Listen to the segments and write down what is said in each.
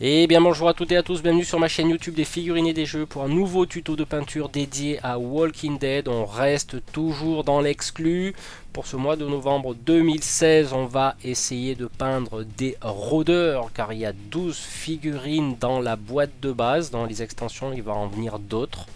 Et bien bonjour à toutes et à tous, bienvenue sur ma chaîne YouTube des figurines et des jeux pour un nouveau tuto de peinture dédié à Walking Dead. On reste toujours dans l'exclu. Pour ce mois de novembre 2016, on va essayer de peindre des rôdeurs car il y a 12 figurines dans la boîte de base. Dans les extensions, il va en venir d'autres.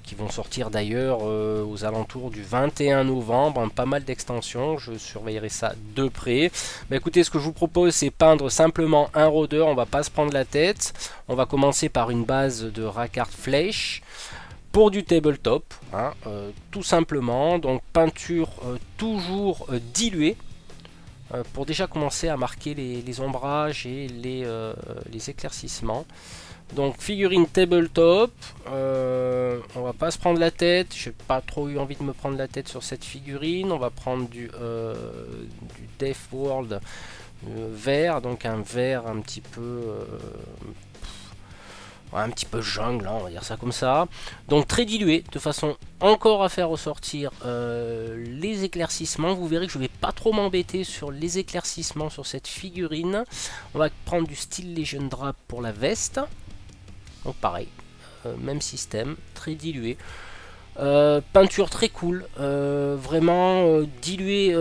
Qui vont sortir d'ailleurs aux alentours du 21 novembre, pas mal d'extensions, je surveillerai ça de près. Bah, écoutez, ce que je vous propose, c'est peindre simplement un rôdeur, on va pas se prendre la tête. On va commencer par une base de Rakarth Flèche pour du tabletop, tout simplement. Donc peinture toujours diluée, pour déjà commencer à marquer les ombrages et les éclaircissements. Donc figurine tabletop, on va pas se prendre la tête, j'ai pas trop eu envie de me prendre la tête sur cette figurine. On va prendre du Death World vert, donc un vert un petit peu jungle, on va dire ça comme ça. Donc très dilué, de façon encore à faire ressortir les éclaircissements. Vous verrez que je vais pas trop m'embêter sur les éclaircissements sur cette figurine. On va prendre du Steel Legion Drap pour la veste. Donc pareil, même système, très dilué. Peinture très cool, vraiment diluer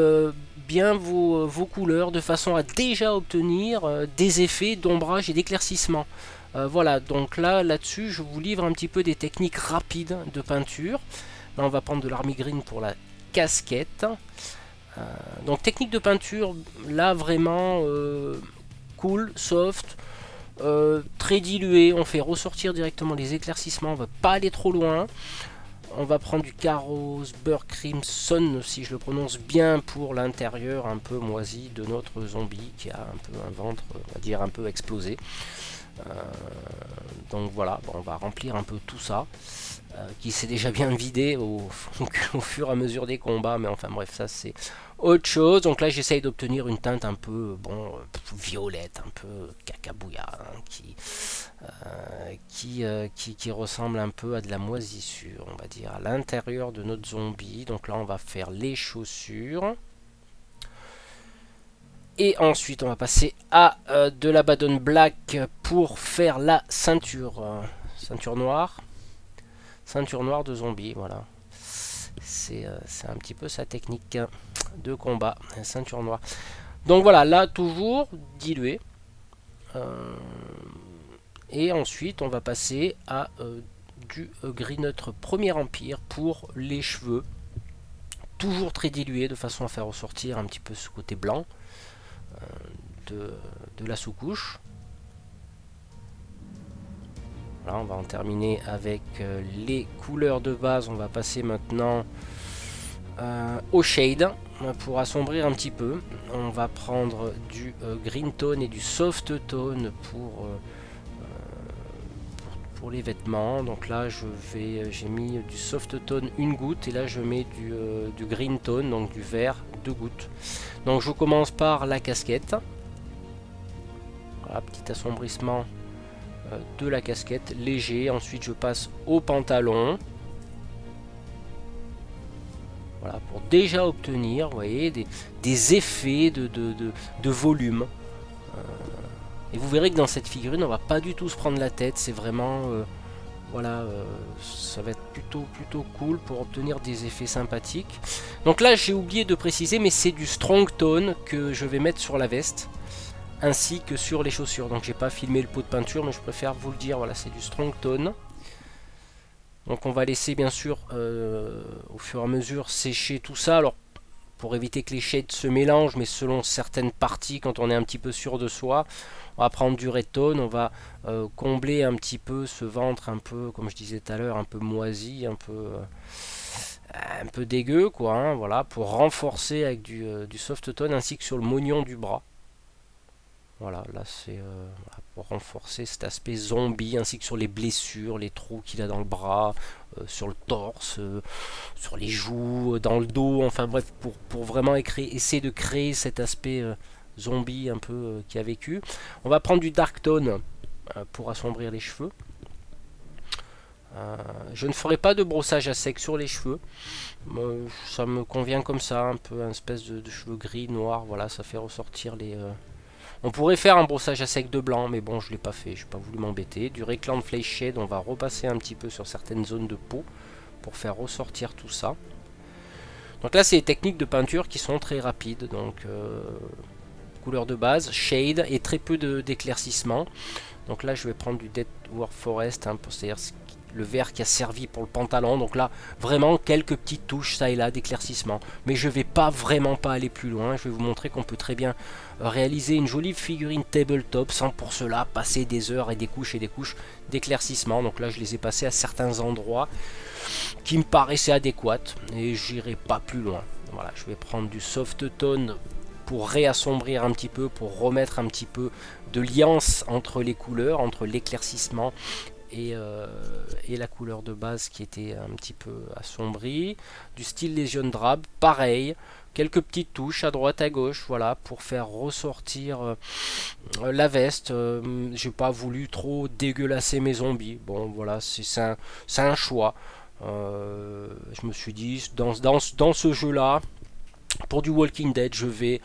bien vos couleurs de façon à déjà obtenir des effets d'ombrage et d'éclaircissement. Voilà, donc là-dessus, je vous livre un petit peu des techniques rapides de peinture. Là, on va prendre de l'army green pour la casquette. Donc technique de peinture, là vraiment cool, soft. Très dilué, on fait ressortir directement les éclaircissements, on va pas aller trop loin. On va prendre du Caros Beurre Crimson, si je le prononce bien, pour l'intérieur un peu moisi de notre zombie qui a un peu un ventre, on va dire, un peu explosé. Donc voilà, bon, on va remplir un peu tout ça, qui s'est déjà bien vidé au fur et à mesure des combats, mais enfin bref, ça c'est autre chose. Donc là j'essaye d'obtenir une teinte un peu violette, un peu cacabouilla, qui ressemble un peu à de la moisissure, on va dire, à l'intérieur de notre zombie. Donc là on va faire les chaussures. Et ensuite on va passer à de la Badon Black pour faire la ceinture, ceinture noire de zombie, voilà. C'est un petit peu sa technique de combat, ceinture noire. Donc voilà, là toujours dilué. Et ensuite on va passer à du gris neutre Premier Empire pour les cheveux. Toujours très dilué de façon à faire ressortir un petit peu ce côté blanc de la sous-couche. Voilà, on va en terminer avec les couleurs de base. On va passer maintenant au shade pour assombrir un petit peu. On va prendre du green tone et du soft tone pour les vêtements. Donc là j'ai mis du soft tone une goutte et là je mets du green tone, donc du vert, 2 gouttes. Donc je commence par la casquette. Voilà, petit assombrissement de la casquette léger. Ensuite je passe au pantalon. Voilà, pour déjà obtenir, vous voyez, des effets de volume. Et vous verrez que dans cette figurine, on va pas du tout se prendre la tête. C'est vraiment, voilà, ça va être plutôt cool pour obtenir des effets sympathiques. Donc là, j'ai oublié de préciser, mais c'est du strong tone que je vais mettre sur la veste, ainsi que sur les chaussures. Donc j'ai pas filmé le pot de peinture, mais je préfère vous le dire. Voilà, c'est du strong tone. Donc on va laisser bien sûr au fur et à mesure sécher tout ça. Alors pour éviter que les shades se mélangent, mais selon certaines parties, quand on est un petit peu sûr de soi, on va prendre du red tone, on va combler un petit peu ce ventre un peu, comme je disais tout à l'heure, un peu moisi, un peu dégueu, quoi, hein, voilà, pour renforcer avec du soft tone, ainsi que sur le mognon du bras. Voilà, là c'est pour renforcer cet aspect zombie, ainsi que sur les blessures, les trous qu'il a dans le bras, sur le torse, sur les joues, dans le dos, enfin bref, pour vraiment essayer de créer cet aspect zombie un peu qui a vécu. On va prendre du dark tone pour assombrir les cheveux. Je ne ferai pas de brossage à sec sur les cheveux. Ça me convient comme ça, un peu une espèce de cheveux gris, noirs, voilà, ça fait ressortir On pourrait faire un brossage à sec de blanc, mais bon, je ne l'ai pas fait, je n'ai pas voulu m'embêter. Du Recland Flake Shade, on va repasser un petit peu sur certaines zones de peau pour faire ressortir tout ça. Donc là, c'est des techniques de peinture qui sont très rapides. Donc, couleur de base, shade et très peu d'éclaircissement. Donc là, je vais prendre du Dead Dwarf Forest, hein, c'est-à-dire le vert qui a servi pour le pantalon. Donc là, vraiment quelques petites touches ça et là d'éclaircissement. Mais je vais vraiment pas aller plus loin. Je vais vous montrer qu'on peut très bien réaliser une jolie figurine tabletop sans pour cela passer des heures et des couches d'éclaircissement. Donc là, je les ai passés à certains endroits qui me paraissaient adéquats et j'irai pas plus loin. Voilà, je vais prendre du soft tone pour réassombrir un petit peu, pour remettre un petit peu de liance entre les couleurs, entre l'éclaircissement et la couleur de base qui était un petit peu assombrie. Du style Legion Drab, pareil, quelques petites touches à droite à gauche, voilà, pour faire ressortir la veste. J'ai pas voulu trop dégueulasser mes zombies, bon voilà, c'est un choix. Je me suis dit, dans ce jeu là, pour du Walking Dead, je vais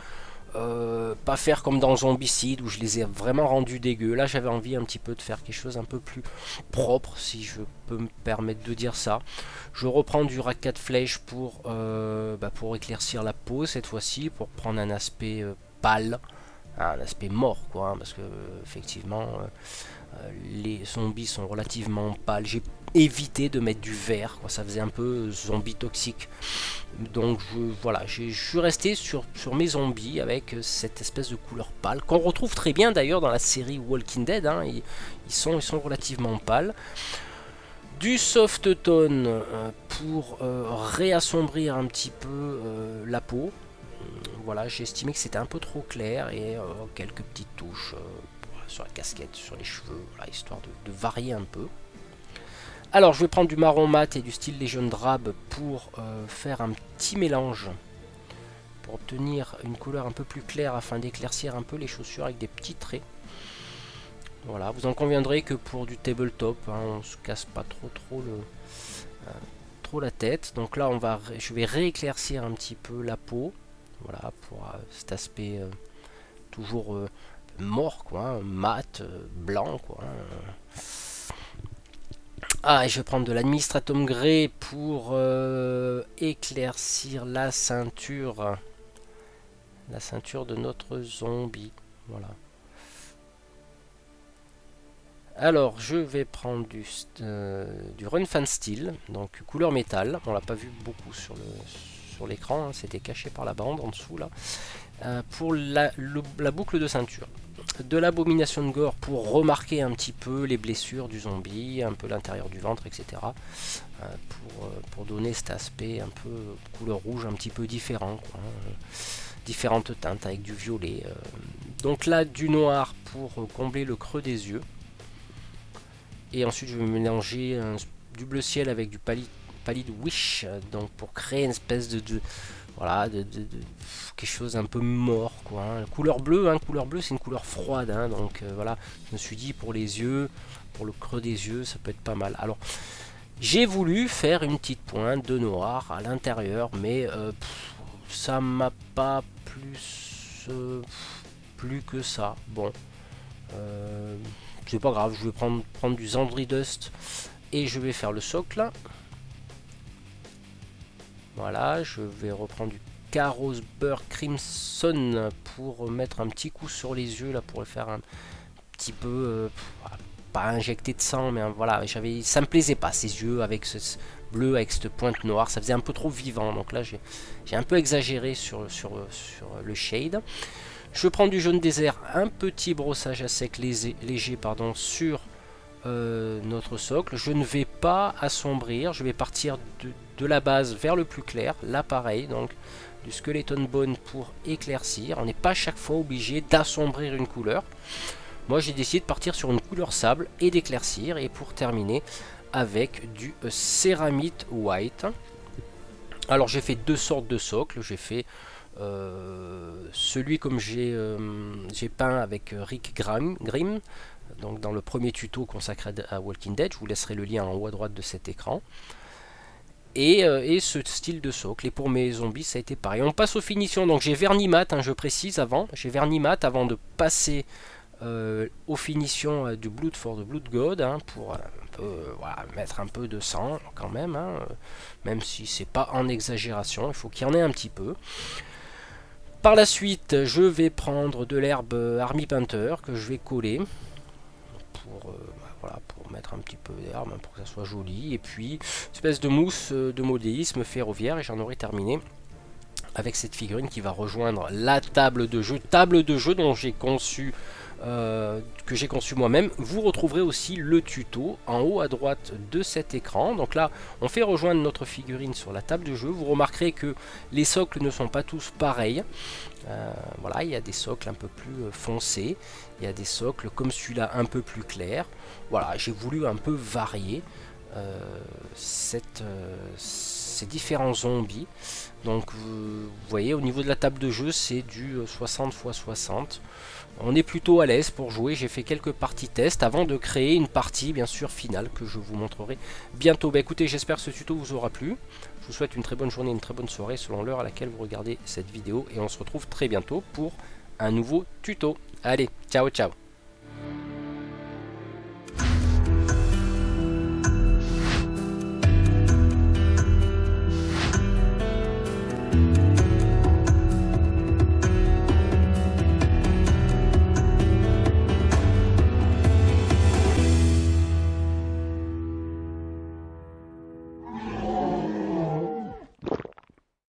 pas faire comme dans Zombicide où je les ai vraiment rendus dégueux. Là, j'avais envie un petit peu de faire quelque chose un peu plus propre, si je peux me permettre de dire ça. Je reprends du Racket Flèche pour éclaircir la peau cette fois-ci, pour prendre un aspect pâle, un aspect mort, quoi, hein, parce que effectivement, les zombies sont relativement pâles. J'ai évité de mettre du vert, quoi, ça faisait un peu zombie toxique. Donc voilà, je suis resté sur mes zombies avec cette espèce de couleur pâle qu'on retrouve très bien d'ailleurs dans la série Walking Dead, hein, ils sont relativement pâles. Du soft tone pour réassombrir un petit peu la peau. Voilà, j'ai estimé que c'était un peu trop clair et quelques petites touches sur la casquette, sur les cheveux, voilà, histoire de varier un peu. Alors je vais prendre du marron mat et du style Legion Drab pour faire un petit mélange, pour obtenir une couleur un peu plus claire afin d'éclaircir un peu les chaussures avec des petits traits. Voilà, vous en conviendrez que pour du tabletop, hein, on se casse pas trop la tête. Donc là je vais rééclaircir un petit peu la peau, voilà, pour cet aspect toujours mort, quoi, hein, mat, blanc, quoi. Hein. Ah, et je vais prendre de l'administratum grey pour éclaircir la ceinture de notre zombie. Voilà. Alors, je vais prendre du Run Fan Steel, donc couleur métal. On l'a pas vu beaucoup sur l'écran, hein, c'était caché par la bande en dessous là. Pour la boucle de ceinture. De l'abomination de gore pour remarquer un petit peu les blessures du zombie, un peu l'intérieur du ventre, etc. Pour donner cet aspect un peu couleur rouge, un petit peu différent, quoi, hein, différentes teintes avec du violet. Donc là, du noir pour combler le creux des yeux. Et ensuite, je vais mélanger du bleu ciel avec du pallid wish, donc pour créer une espèce voilà, quelque chose un peu mort, quoi, hein. Couleur bleue, c'est une couleur froide, hein, donc voilà, je me suis dit pour les yeux, pour le creux des yeux, ça peut être pas mal. Alors, j'ai voulu faire une petite pointe de noir à l'intérieur, mais ça m'a pas plus que ça. Bon, c'est pas grave, je vais prendre du Zandri Dust et je vais faire le socle. Voilà, je vais reprendre du Carrossburg Crimson pour mettre un petit coup sur les yeux là, pour le faire un petit peu pas injecté de sang, mais voilà, ça me plaisait pas ces yeux avec ce bleu, avec cette pointe noire, ça faisait un peu trop vivant. Donc là, j'ai un peu exagéré sur le shade. Je prends du jaune désert, un petit brossage à sec léger pardon, sur notre socle. Je ne vais pas assombrir, je vais partir de la base vers le plus clair. Là pareil, donc du skeleton bone pour éclaircir. On n'est pas chaque fois obligé d'assombrir une couleur. Moi j'ai décidé de partir sur une couleur sable et d'éclaircir. Et pour terminer avec du céramite white. Alors j'ai fait deux sortes de socles. J'ai fait celui comme j'ai peint avec Rick Grimm, donc dans le premier tuto consacré à Walking Dead. Je vous laisserai le lien en haut à droite de cet écran. et ce style de socle. Et pour mes zombies, ça a été pareil. On passe aux finitions. Donc j'ai vernis mat, je précise avant. J'ai vernis mat avant de passer aux finitions du Blood for the Blood God, pour voilà, mettre un peu de sang quand même, même si c'est pas en exagération, il faut qu'il y en ait un petit peu. Par la suite, je vais prendre de l'herbe Army Painter que je vais coller pour, voilà, pour mettre un petit peu d'herbe, pour que ça soit joli. Et puis, une espèce de mousse de modélisme ferroviaire, et j'en aurai terminé avec cette figurine qui va rejoindre la table de jeu dont j'ai conçu que j'ai conçu moi-même. Vous retrouverez aussi le tuto en haut à droite de cet écran. Donc là, on fait rejoindre notre figurine sur la table de jeu. Vous remarquerez que les socles ne sont pas tous pareils. Voilà, il y a des socles un peu plus foncés, il y a des socles comme celui-là un peu plus clairs. Voilà, j'ai voulu un peu varier ces différents zombies. Donc vous voyez, au niveau de la table de jeu, c'est du 60 x 60. On est plutôt à l'aise pour jouer. J'ai fait quelques parties test avant de créer une partie bien sûr finale que je vous montrerai bientôt. Bah écoutez, j'espère que ce tuto vous aura plu. Je vous souhaite une très bonne journée, une très bonne soirée selon l'heure à laquelle vous regardez cette vidéo. Et on se retrouve très bientôt pour un nouveau tuto. Allez, ciao ciao.